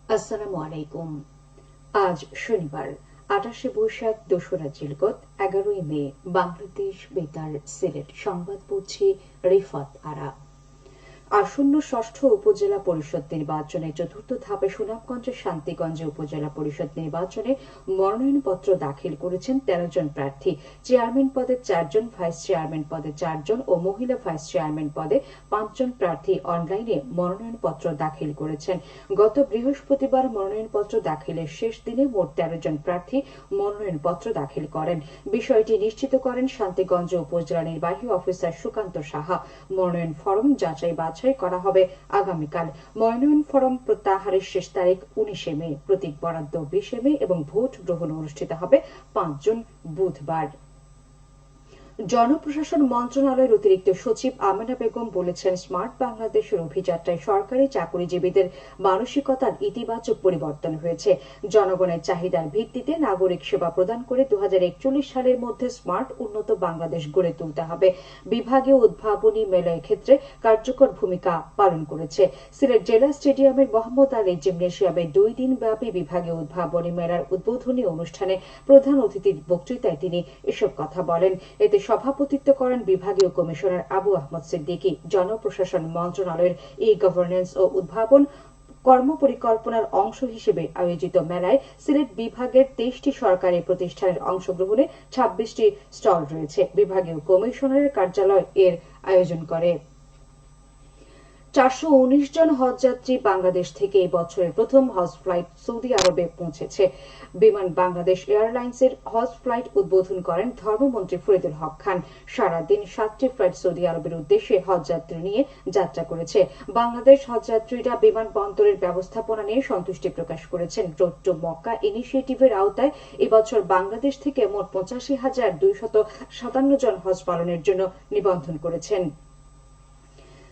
আসসালামু আলাইকুম। আজ শনিবার ২৮শে বৈশাখ, ২রা জিলকত, ১১ই মে। বাংলাদেশ বেতার সিলেট সংবাদ পড়ছি রিফাত আরা। আসন্ন ষষ্ঠ উপজেলা পরিষদ নির্বাচনে চতুর্থ ধাপে সুনামগঞ্জের শান্তিগঞ্জে উপজেলা পরিষদ নির্বাচনে মনোনয়নপত্র দাখিল করেছেন ১৩ জন প্রার্থী। চেয়ারম্যান পদে ৪ জন, ভাইস চেয়ারম্যান পদে ৪ জন ও মহিলা ভাইস চেয়ারম্যান পদে ৫ জন প্রার্থী অনলাইনে মনোনয়নপত্র দাখিল করেছেন। গত বৃহস্পতিবার মনোনয়নপত্র দাখিলের শেষ দিনে মোট ১৩ জন প্রার্থী মনোনয়নপত্র দাখিল করেন। বিষয়টি নিশ্চিত করেন শান্তিগঞ্জ উপজেলা নির্বাহী অফিসার সুকান্ত সাহা। মনোনয়ন ফরম যাচাই বাছাই করা হবে আগামীকাল। মনোনয়ন ফরম প্রত্যাহারের শেষ তারিখ ১৯শে মে, প্রতীক বরাদ্দ ২০শে মে এবং ভোট গ্রহণ অনুষ্ঠিত হবে ৫ জুন বুধবার। জনপ্রশাসন মন্ত্রণালয়ের অতিরিক্ত সচিব আমেনা বেগম বলেছেন, স্মার্ট বাংলাদেশের অভিযাত্রায় সরকারি চাকুরিজীবীদের মানসিকতার ইতিবাচক পরিবর্তন হয়েছে। জনগণের চাহিদার ভিত্তিতে নাগরিক সেবা প্রদান করে ২০৪১ সালের মধ্যে স্মার্ট উন্নত বাংলাদেশ গড়ে তুলতে হবে। বিভাগীয় উদ্ভাবনী মেলার ক্ষেত্রে কার্যকর ভূমিকা পালন করেছে। সিলেট জেলা স্টেডিয়ামের মোহাম্মদ আলী জিমনেশিয়ামে ২ দিন ব্যাপী বিভাগীয় উদ্ভাবনী মেলার উদ্বোধনী অনুষ্ঠানে প্রধান অতিথির বক্তৃতায় তিনি এসব কথা বলেন। এতে সভাপতিত্ব করেন বিভাগীয় কমিশনার আবু আহমদ সিদ্দিকী। জনপ্রশাসন মন্ত্রণালয়ের ই-গভর্নেন্স ও উদ্ভাবন কর্মপরিকল্পনার অংশ হিসেবে আয়োজিত মেলায় সিলেট বিভাগের ২৩টি সরকারি প্রতিষ্ঠানের অংশগ্রহণে ২৬টি স্টল রয়েছে। বিভাগীয় কমিশনারের কার্যালয় এর আয়োজন করে। ৪১৯ জন হজযাত্রী বাংলাদেশ থেকে এই বছরের প্রথম হজ ফ্লাইট সৌদি আরবে পৌঁছেছে। বিমান বাংলাদেশ এয়ারলাইন্সের হজ ফ্লাইট উদ্বোধন করেন ধর্মমন্ত্রী ফরিদুল হক খান। সারাদিন ৭টি ফ্লাইট সৌদি আরবের উদ্দেশ্যে হজযাত্রী নিয়ে যাত্রা করেছে। বাংলাদেশ হজযাত্রীরা বিমানবন্দরের ব্যবস্থাপনা নিয়ে সন্তুষ্টি প্রকাশ করেছেন। রোড টু মক্কা ইনিশিয়েটিভের আওতায় এবছর বাংলাদেশ থেকে মোট ৮৫,২৫৭ জন হজ পালনের জন্য নিবন্ধন করেছেন।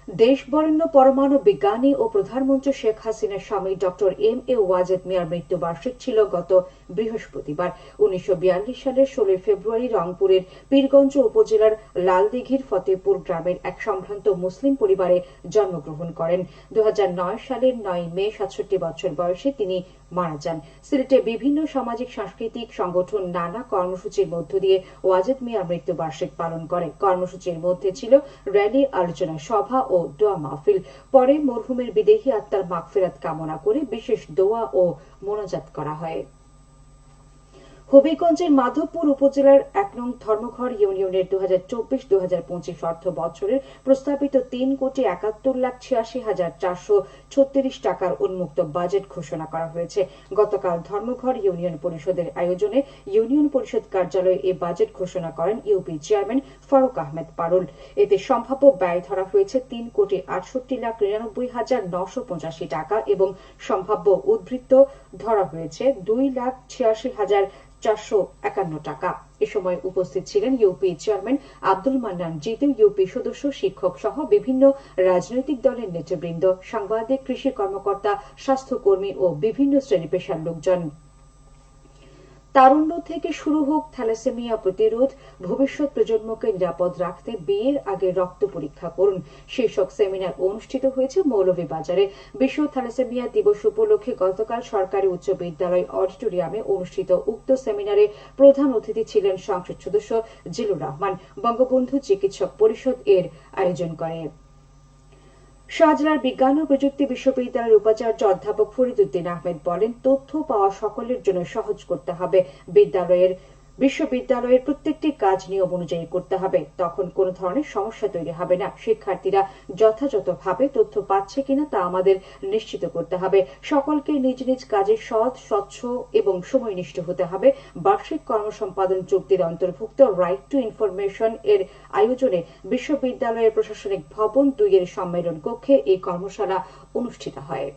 দেশবরেণ্য পরমাণু বিজ্ঞানী ও প্রধানমন্ত্রী শেখ হাসিনার স্বামী ড এম এ ওয়াজেদ মিয়ার মৃত্যুবার্ষিক ছিল গত বৃহস্পতিবার। ১৯৪২ সালের ১৬ ফেব্রুয়ারি রংপুরের পীরগঞ্জ উপজেলার লালদিঘির ফতেপুর গ্রামের এক সম্ভ্রান্ত মুসলিম পরিবারে জন্মগ্রহণ করেন। ২০০৯ সালের ৯ মে ৬৭ বছর বয়সে তিনি মারা যান। সিলেটে বিভিন্ন সামাজিক সাংস্কৃতিক সংগঠন নানা কর্মসূচির মধ্য দিয়ে ওয়াজেদ মিয়ার মৃত্যুবার্ষিক পালন করে। কর্মসূচির মধ্যে ছিল র্যালি, আলোচনা সভা ও দোয়া মাহফিল। পরে মরহুমের বিদেহী আত্মার মাগফিরাত কামনা করে বিশেষ দোয়া ও মোনাজাত করা হয়। হবিগঞ্জের মাধবপুর উপজেলার ১ নং ধর্মঘর ইউনিয়নের ২০২৪-২০২৫ অর্থ বছরের প্রস্তাবিত ৩,৭১,৮৬,৪৩৬ টাকার উন্মুক্ত বাজেট ঘোষণা করা হয়েছে। গতকাল ধর্মঘর ইউনিয়ন পরিষদের আয়োজনে ইউনিয়ন পরিষদ কার্যালয়ে এই বাজেট ঘোষণা করেন ইউপি চেয়ারম্যান ফারুক আহমেদ পারুল। এতে সম্ভাব্য ব্যয় ধরা হয়েছে ৩,৬৮,৯৯৫ টাকা এবং সম্ভাব্য উদ্বৃত্ত ধরা হয়েছে ২,৮৬,৪৫১ টাকা। এ সময় উপস্থিত ছিলেন UP chairman Abdul Mannan Jitu, UP সদস্য, শিক্ষক সহ বিভিন্ন রাজনৈতিক দলের নেতৃবৃন্দ, সাংবাদিক, কৃষি কর্মকর্তা, স্বাস্থ্যকর্মী ও বিভিন্ন শ্রেণী পেশার লোকজন। তারুণ্য থেকে শুরু হোক থ্যালাসেমিয়া প্রতিরোধ, ভবিষ্যৎ প্রজন্মকে নিরাপদ রাখতে বিয়ের আগে রক্ত পরীক্ষা করুন শীর্ষক সেমিনার অনুষ্ঠিত হয়েছে মৌলভীবাজারে। বিশ্ব থ্যালাসেমিয়া দিবস উপলক্ষে গতকাল সরকারি উচ্চ বিদ্যালয় অডিটোরিয়ামে অনুষ্ঠিত উক্ত সেমিনারে প্রধান অতিথি ছিলেন সংসদ সদস্য জিলুর রহমান। বঙ্গবন্ধু চিকিৎসক পরিষদ এর আয়োজন করে। শাহজালাল বিজ্ঞান ও প্রযুক্তি বিশ্ববিদ্যালয়ের উপাচার্য অধ্যাপক ফরিদ উদ্দিন আহমেদ বলেন, তথ্য পাওয়া সকলের জন্য সহজ করতে হবে। বিশ্ববিদ্যালয়ের প্রত্যেকটি কাজ নিয়ম অনুযায়ী করতে হবে, তখন কোন ধরনের সমস্যা তৈরি হবে না। শিক্ষার্থীরা যথাযথভাবে তথ্য পাচ্ছে কিনা তা আমাদের নিশ্চিত করতে হবে। সকলকে নিজ নিজ কাজে সৎ, স্বচ্ছ এবং সময়নিষ্ঠ হতে হবে। বার্ষিক কর্মসম্পাদন চুক্তির অন্তর্ভুক্ত রাইট টু ইনফরমেশন এর আয়োজনে বিশ্ববিদ্যালয়ের প্রশাসনিক ভবন ২ এর সম্মেলন কক্ষে এই কর্মশালা অনুষ্ঠিত হয়।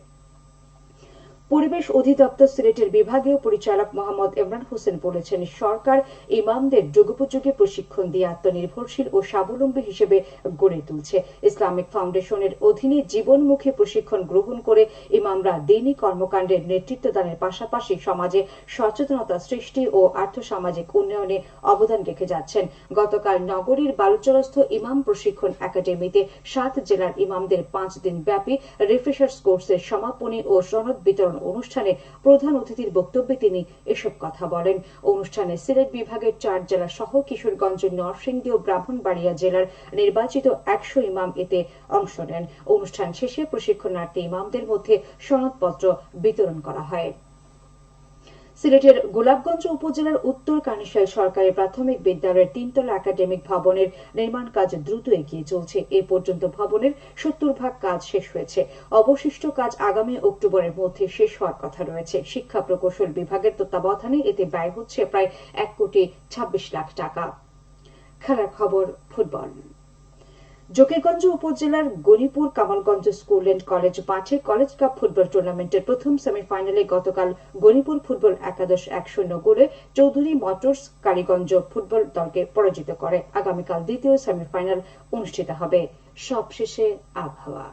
পরিবেশ অধিদপ্তর সিলেটের বিভাগীয় পরিচালক মোহাম্মদ ইমরান হোসেন বলেছেন, সরকার ইমামদের যুগোপযোগী প্রশিক্ষণ দিয়ে আত্মনির্ভরশীল ও স্বাবলম্বী হিসেবে গড়ে তুলছে। ইসলামিক ফাউন্ডেশনের অধীনে জীবনমুখী প্রশিক্ষণ গ্রহণ করে ইমামরা দ্বীনি কর্মকাণ্ডের নেতৃত্ব দানের পাশাপাশি সমাজে সচেতনতা সৃষ্টি ও আর্থসামাজিক উন্নয়নে অবদান রেখে যাচ্ছেন। গতকাল নগরীর বালুচরস্থ ইমাম প্রশিক্ষণ একাডেমিতে ৭ জেলার ইমামদের ৫ দিন ব্যাপী রিফ্রেশার্স কোর্সের সমাপনী ও সনদ বিতরণ বিতরণ অনুষ্ঠানে প্রধান অতিথির বক্তব্যে তিনি এসব কথা বলেন। অনুষ্ঠানে সিলেট বিভাগের 4 জেলা সহ কিশোরগঞ্জ, নরসিংদী ও ব্রাহ্মণবাড়িয়া জেলার নির্বাচিত 100 ইমাম এতে অংশ নেন। অনুষ্ঠান শেষে প্রশিক্ষণার্থী ইমামদের মধ্যে সনদপত্র বিতরণ করা হয়। সিলেটের গোলাপগঞ্জ উপজেলার উত্তর কানিশাইল সরকারি প্রাথমিক বিদ্যালয়ের 3 তলা একাডেমিক ভবনের নির্মাণ কাজ দ্রুত এগিয়ে চলছে। এ পর্যন্ত ভবনের 70% কাজ শেষ হয়েছে। অবশিষ্ট কাজ আগামী অক্টোবরের মধ্যে শেষ হওয়ার কথা রয়েছে। শিক্ষা প্রকৌশল বিভাগের তত্ত্বাবধানে এতে ব্যয় হচ্ছে প্রায় 1,26,00,000 টাকা। খেলার খবর, ফুটবল। জকিগঞ্জ উপজেলার Ganipur Kamalganj school and college মাঠে কলেজ কাপ ফুটবল টুর্নামেন্টের প্রথম সেমিফাইনালে গতকাল গনিপুর ফুটবল একাদশ 1-0 গোলে চৌধুরী মোটরস কালীগঞ্জ ফুটবল দলকে পরাজিত করে। আগামীকাল দ্বিতীয় সেমিফাইনাল অনুষ্ঠিত হবে। সবশেষে আবহাওয়া।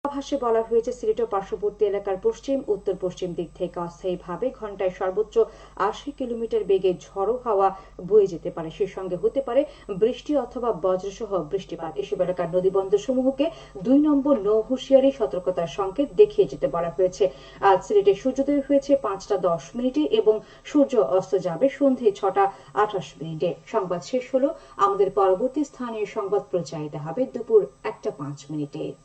পূর্বাভাসে বলা হয়েছে সিলেট ও পার্শ্ববর্তী এলাকার পশ্চিম উত্তর পশ্চিম দিক থেকে অস্থায়ীভাবে ঘন্টায় সর্বোচ্চ 80 কিলোমিটার বেগে ঝড়ো হাওয়া বয়ে যেতে পারে। সেই সঙ্গে হতে পারে বৃষ্টি অথবা বজ্রসহ বৃষ্টিপাত। এসব এলাকার নদীবন্দর সমূহকে 2 নম্বর নৌ হুঁশিয়ারি সতর্কতার সংকেত দেখিয়ে যেতে বলা হয়েছে। আজ সিলেটে সূর্যোদয় হয়েছে 5:10 এবং সূর্য অস্ত যাবে সন্ধ্যে 6:28। সংবাদ শেষ হলো। আমাদের পরবর্তী স্থানীয় সংবাদ প্রচারিত হবে দুপুর 1:05।